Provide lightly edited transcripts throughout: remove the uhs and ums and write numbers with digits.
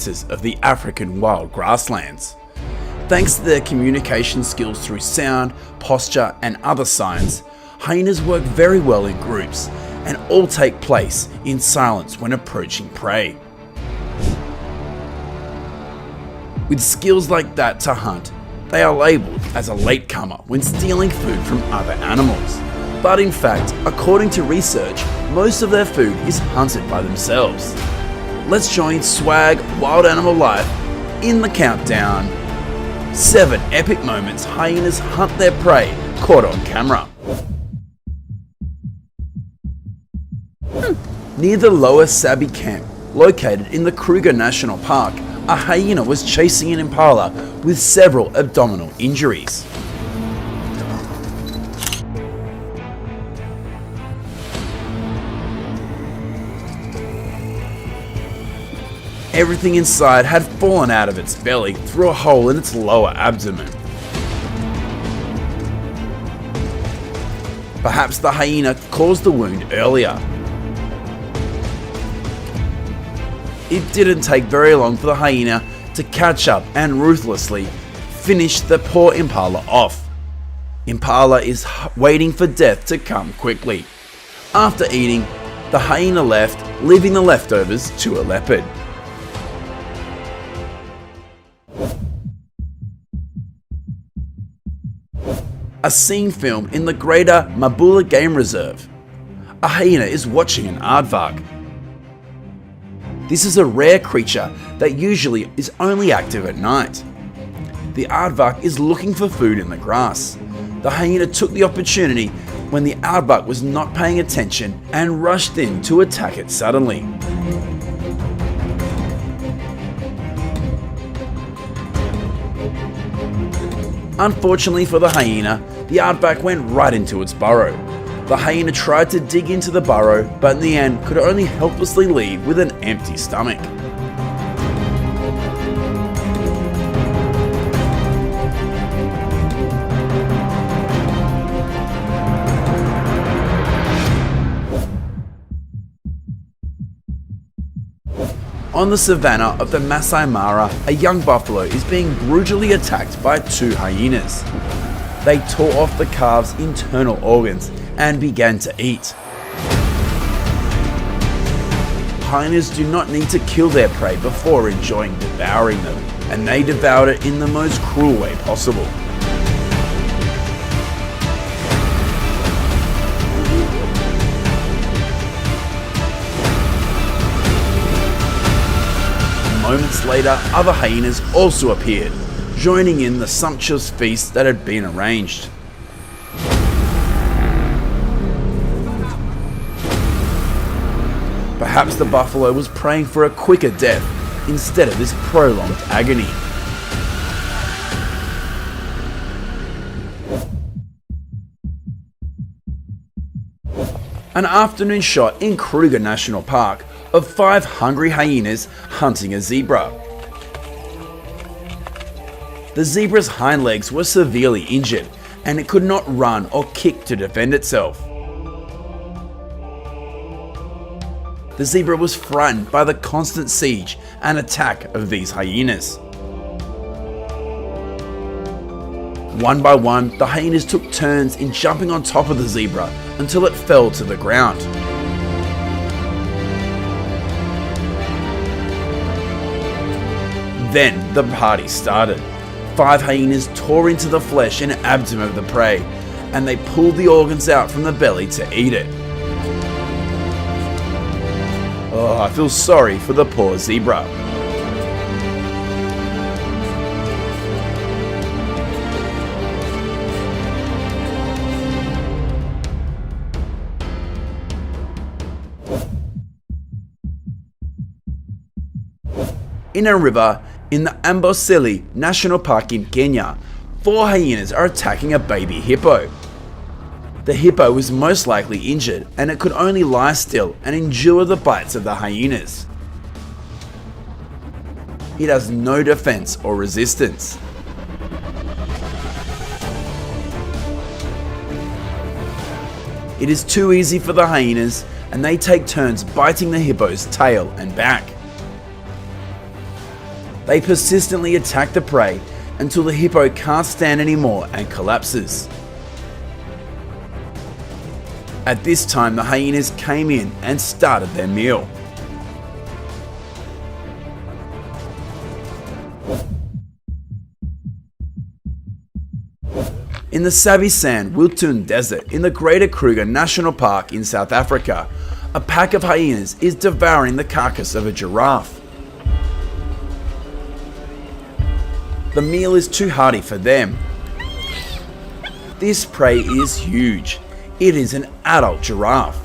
of the African wild grasslands. Thanks to their communication skills through sound, posture and other signs, hyenas work very well in groups and all take place in silence when approaching prey. With skills like that to hunt, they are labelled as a latecomer when stealing food from other animals. But in fact, according to research, most of their food is hunted by themselves. Let's join Swag Wild Animal Life in the countdown. 7 epic moments hyenas hunt their prey caught on camera. Near the Lower Sabi camp, located in the Kruger National Park, a hyena was chasing an impala with several abdominal injuries. Everything inside had fallen out of its belly through a hole in its lower abdomen. Perhaps the hyena caused the wound earlier. It didn't take very long for the hyena to catch up and ruthlessly finish the poor impala off. Impala is waiting for death to come quickly. After eating, the hyena left, leaving the leftovers to a leopard. A scene filmed in the Greater Mabula Game Reserve. A hyena is watching an aardvark. This is a rare creature that usually is only active at night. The aardvark is looking for food in the grass. The hyena took the opportunity when the aardvark was not paying attention and rushed in to attack it suddenly. Unfortunately for the hyena, the aardvark went right into its burrow. The hyena tried to dig into the burrow, but in the end could only helplessly leave with an empty stomach. On the savannah of the Masai Mara, a young buffalo is being brutally attacked by 2 hyenas. They tore off the calf's internal organs and began to eat. Hyenas do not need to kill their prey before enjoying devouring them, and they devoured it in the most cruel way possible. Moments later, other hyenas also appeared, joining in the sumptuous feast that had been arranged. Perhaps the buffalo was praying for a quicker death instead of this prolonged agony. An afternoon shot in Kruger National Park of 5 hungry hyenas hunting a zebra. The zebra's hind legs were severely injured and it could not run or kick to defend itself. The zebra was frightened by the constant siege and attack of these hyenas. One by one, the hyenas took turns in jumping on top of the zebra until it fell to the ground. Then the party started. 5 hyenas tore into the flesh and abdomen of the prey, and they pulled the organs out from the belly to eat it. Oh, I feel sorry for the poor zebra. In a river in the Amboseli National Park in Kenya, 4 hyenas are attacking a baby hippo. The hippo was most likely injured and it could only lie still and endure the bites of the hyenas. It has no defense or resistance. It is too easy for the hyenas and they take turns biting the hippo's tail and back. They persistently attack the prey until the hippo can't stand anymore and collapses. At this time, the hyenas came in and started their meal. In the Sabi-San Wiltun Desert in the Greater Kruger National Park in South Africa, a pack of hyenas is devouring the carcass of a giraffe. The meal is too hearty for them. This prey is huge. It is an adult giraffe.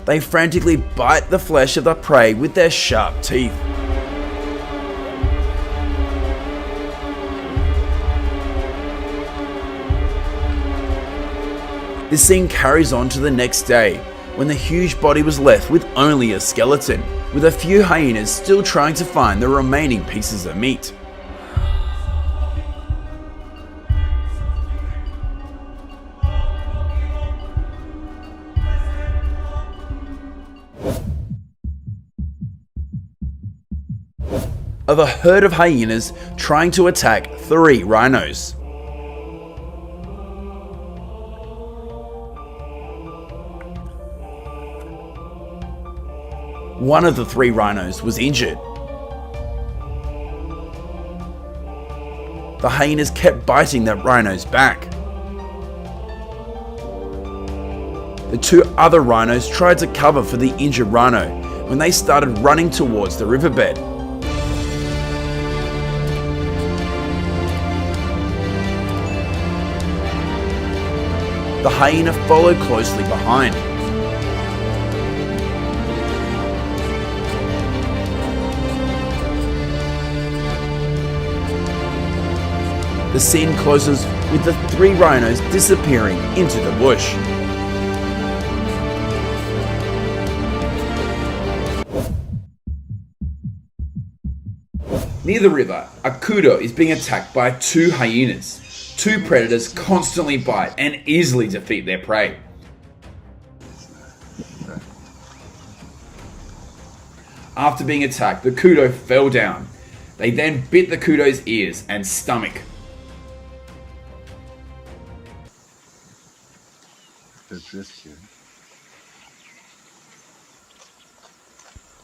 They frantically bite the flesh of the prey with their sharp teeth. This scene carries on to the next day, when the huge body was left with only a skeleton, with a few hyenas still trying to find the remaining pieces of meat. Of a herd of hyenas trying to attack 3 rhinos. One of the 3 rhinos was injured. The hyenas kept biting that rhino's back. The 2 other rhinos tried to cover for the injured rhino when they started running towards the riverbed. The hyena followed closely behind. The scene closes with the 3 rhinos disappearing into the bush. Near the river, a kudu is being attacked by 2 hyenas. 2 predators constantly bite and easily defeat their prey. After being attacked, the kudu fell down. They then bit the kudu's ears and stomach.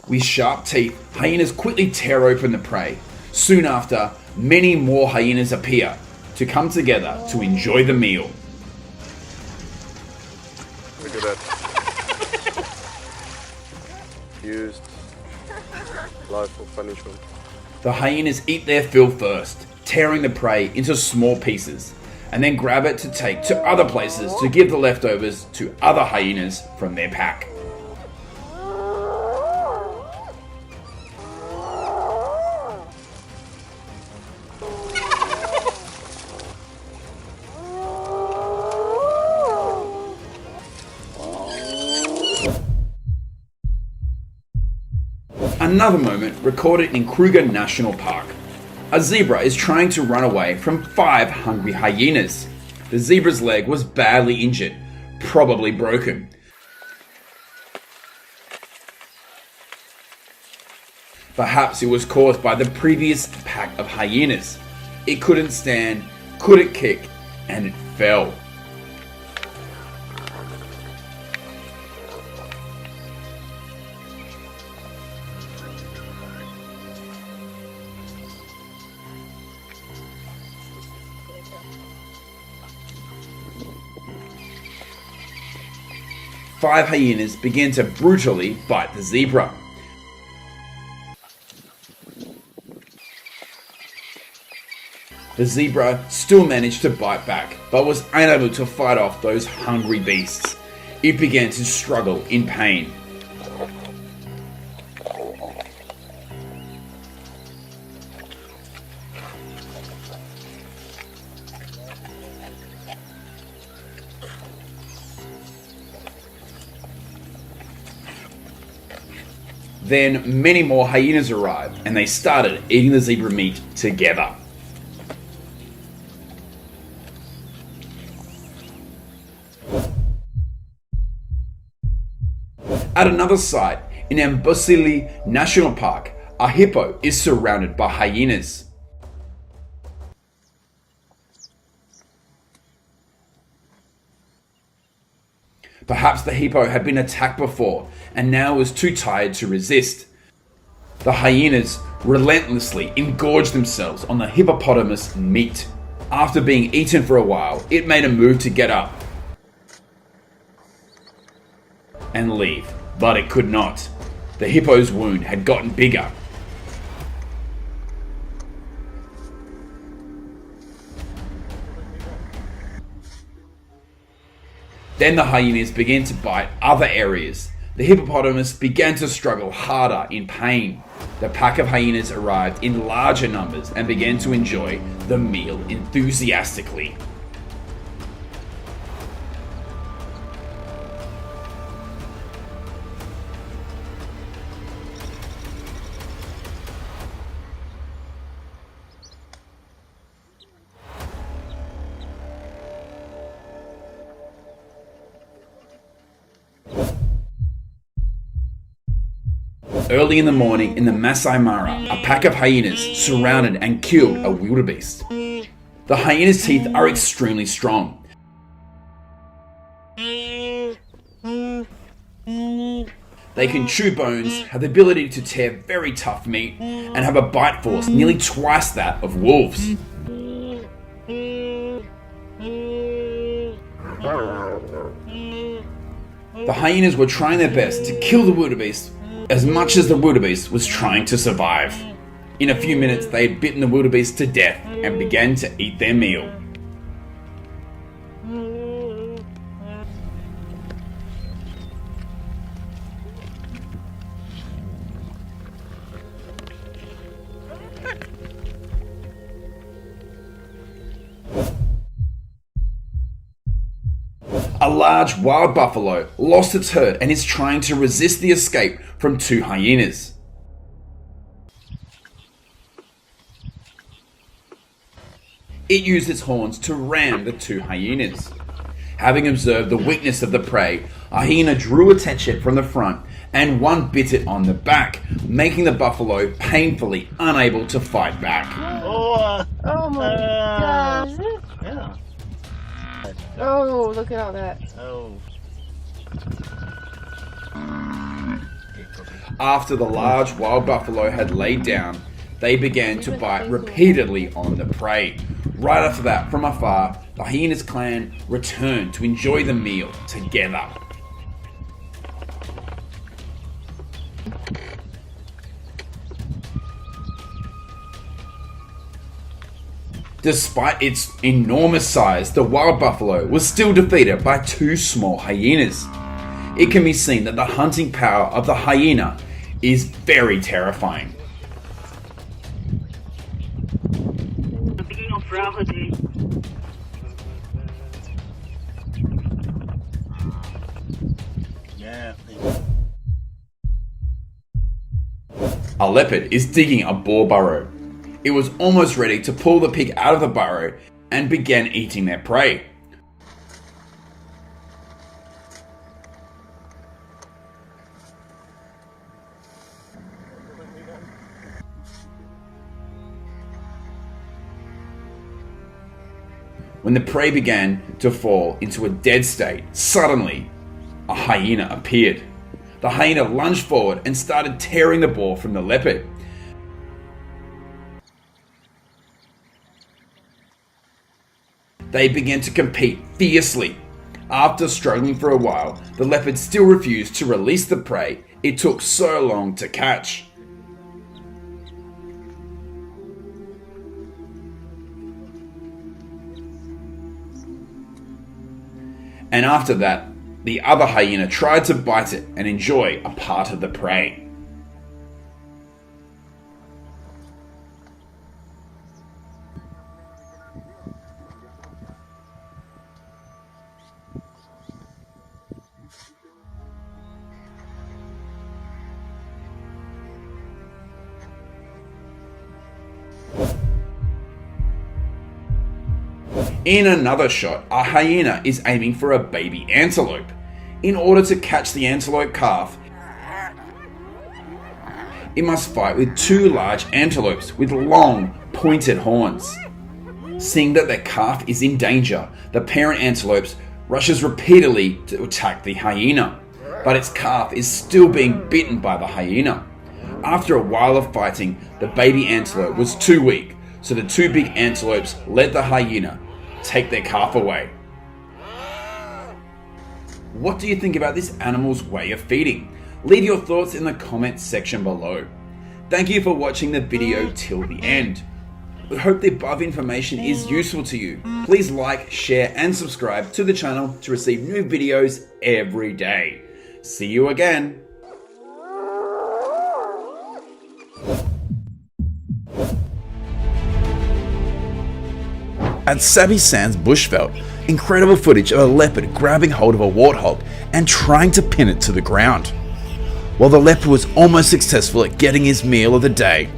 With sharp teeth, hyenas quickly tear open the prey. Soon after, many more hyenas appear to come together to enjoy the meal. Look at that. Used life for punishment. The hyenas eat their fill first, tearing the prey into small pieces, and then grab it to take to other places to give the leftovers to other hyenas from their pack. Another moment recorded in Kruger National Park. A zebra is trying to run away from 5 hungry hyenas. The zebra's leg was badly injured, probably broken. Perhaps it was caused by the previous pack of hyenas. It couldn't stand, couldn't kick, and it fell. Five hyenas began to brutally bite the zebra. The zebra still managed to bite back, but was unable to fight off those hungry beasts. It began to struggle in pain. Then many more hyenas arrived and they started eating the zebra meat together. At another site in Amboseli National Park, A hippo is surrounded by hyenas. Perhaps the hippo had been attacked before and now was too tired to resist. The hyenas relentlessly engorged themselves on the hippopotamus meat. After being eaten for a while, it made a move to get up and leave, but it could not. The hippo's wound had gotten bigger. Then the hyenas began to bite other areas. The hippopotamus began to struggle harder in pain. The pack of hyenas arrived in larger numbers and began to enjoy the meal enthusiastically. Early in the morning in the Masai Mara, a pack of hyenas surrounded and killed a wildebeest. The hyena's teeth are extremely strong. They can chew bones, have the ability to tear very tough meat, and have a bite force nearly twice that of wolves. The hyenas were trying their best to kill the wildebeest as much as the wildebeest was trying to survive. In a few minutes, they had bitten the wildebeest to death and began to eat their meal. A large wild buffalo lost its herd and is trying to resist the escape from two hyenas. It used its horns to ram the two hyenas. Having observed the weakness of the prey, a hyena drew attention from the front and one bit it on the back, making the buffalo painfully unable to fight back. Oh my gosh. Yeah. Oh, look at all that. Oh. After the large wild buffalo had laid down, they began to bite repeatedly on the prey. Right after that, from afar, the hyenas clan returned to enjoy the meal together. Despite its enormous size, the wild buffalo was still defeated by two small hyenas. It can be seen that the hunting power of the hyena is very terrifying. Yeah. A leopard is digging a boar burrow. It was almost ready to pull the pig out of the burrow and began eating their prey. When the prey began to fall into a dead state, suddenly a hyena appeared. The hyena lunged forward and started tearing the boar from the leopard. They began to compete fiercely. After struggling for a while, the leopard still refused to release the prey it took so long to catch. And after that, the other hyena tried to bite it and enjoy a part of the prey. In another shot, a hyena is aiming for a baby antelope. In order to catch the antelope calf, it must fight with two large antelopes with long, pointed horns. Seeing that their calf is in danger, the parent antelope rushes repeatedly to attack the hyena, but its calf is still being bitten by the hyena. After a while of fighting, the baby antelope was too weak, so the two big antelopes let the hyena take their calf away. What do you think about this animal's way of feeding? Leave your thoughts in the comments section below. Thank you for watching the video till the end. We hope the above information is useful to you. Please like, share and subscribe to the channel to receive new videos every day. See you again. At Sabi Sands Bushveld, incredible footage of a leopard grabbing hold of a warthog and trying to pin it to the ground. While the leopard was almost successful at getting his meal of the day,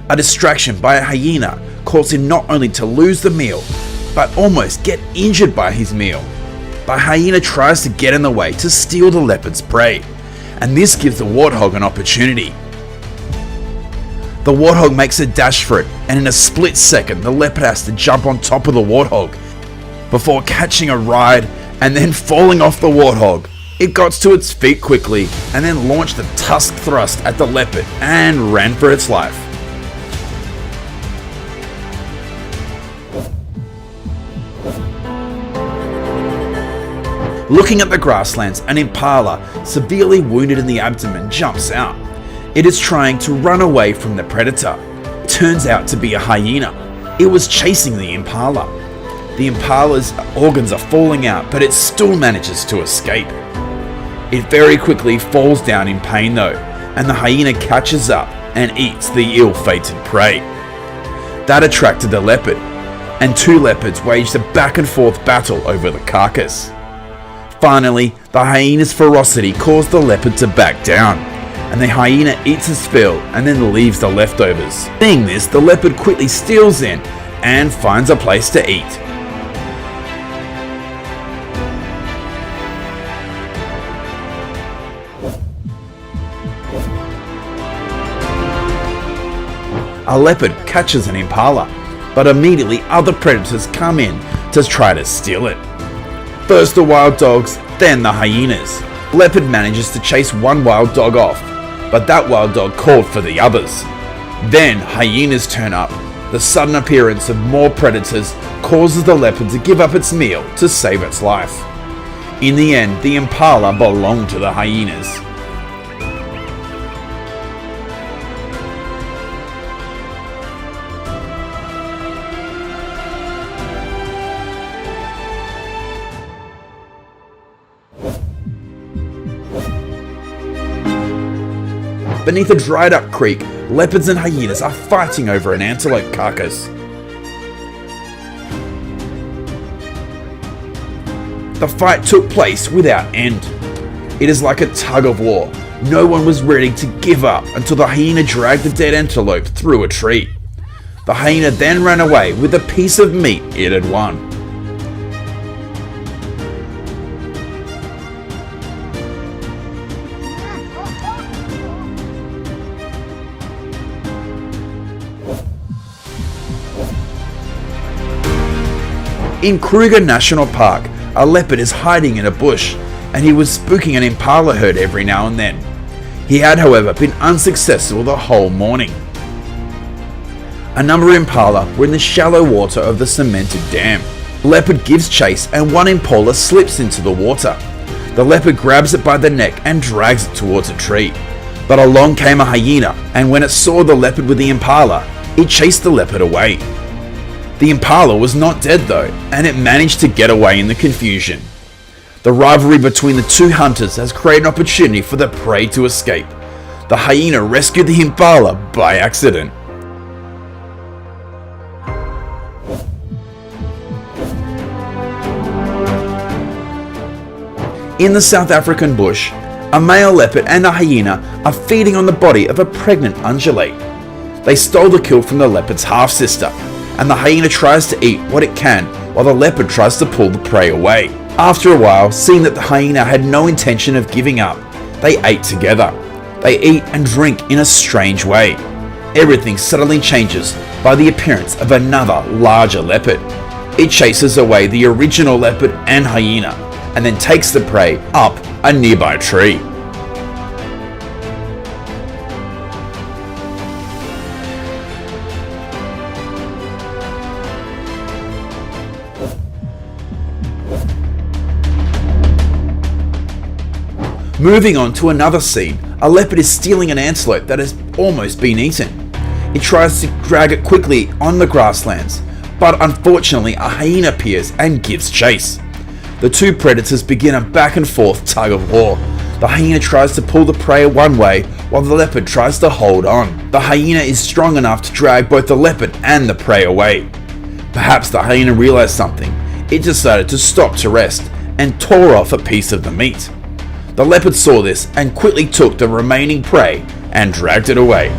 a distraction by a hyena caused him not only to lose the meal, but almost get injured by his meal. The hyena tries to get in the way to steal the leopard's prey, and this gives the warthog an opportunity. The warthog makes a dash for it, and in a split second the leopard has to jump on top of the warthog before catching a ride and then falling off the warthog. It got to its feet quickly and then launched a tusk thrust at the leopard and ran for its life. Looking at the grasslands, an impala, severely wounded in the abdomen, jumps out. It is trying to run away from the predator. It turns out to be a hyena. It was chasing the impala. The impala's organs are falling out, but it still manages to escape. It very quickly falls down in pain though, and the hyena catches up and eats the ill-fated prey. That attracted the leopard, and two leopards waged a back and forth battle over the carcass. Finally, the hyena's ferocity caused the leopard to back down, and the hyena eats its fill and then leaves the leftovers. Seeing this, the leopard quickly steals in and finds a place to eat. A leopard catches an impala, but immediately other predators come in to try to steal it. First the wild dogs, then the hyenas. Leopard manages to chase one wild dog off, but that wild dog called for the others. Then hyenas turn up. The sudden appearance of more predators causes the leopard to give up its meal to save its life. In the end, the impala belonged to the hyenas. Beneath a dried up creek, leopards and hyenas are fighting over an antelope carcass. The fight took place without end. It is like a tug of war. No one was ready to give up until the hyena dragged the dead antelope through a tree. The hyena then ran away with a piece of meat it had won. In Kruger National Park, a leopard is hiding in a bush, and he was spooking an impala herd every now and then. He had, however, been unsuccessful the whole morning. A number of impala were in the shallow water of the cemented dam. The leopard gives chase and one impala slips into the water. The leopard grabs it by the neck and drags it towards a tree. But along came a hyena, and when it saw the leopard with the impala, it chased the leopard away. The impala was not dead though, and it managed to get away in the confusion. The rivalry between the two hunters has created an opportunity for the prey to escape. The hyena rescued the impala by accident. In the South African bush, a male leopard and a hyena are feeding on the body of a pregnant ungulate. They stole the kill from the leopard's half-sister, and the hyena tries to eat what it can while the leopard tries to pull the prey away. After a while, seeing that the hyena had no intention of giving up, they ate together. They eat and drink in a strange way. Everything suddenly changes by the appearance of another larger leopard. It chases away the original leopard and hyena, and then takes the prey up a nearby tree. Moving on to another scene, a leopard is stealing an antelope that has almost been eaten. It tries to drag it quickly on the grasslands, but unfortunately a hyena appears and gives chase. The two predators begin a back and forth tug of war. The hyena tries to pull the prey one way while the leopard tries to hold on. The hyena is strong enough to drag both the leopard and the prey away. Perhaps the hyena realized something. It decided to stop to rest and tore off a piece of the meat. The leopard saw this and quickly took the remaining prey and dragged it away.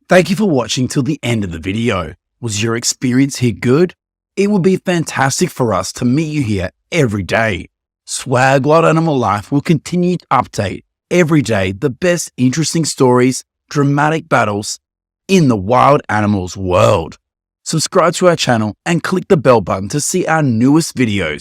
Thank you for watching till the end of the video. Was your experience here good? It would be fantastic for us to meet you here every day. Swag Wild Animal Life will continue to update every day the best interesting stories, dramatic battles in the wild animals world. Subscribe to our channel and click the bell button to see our newest videos.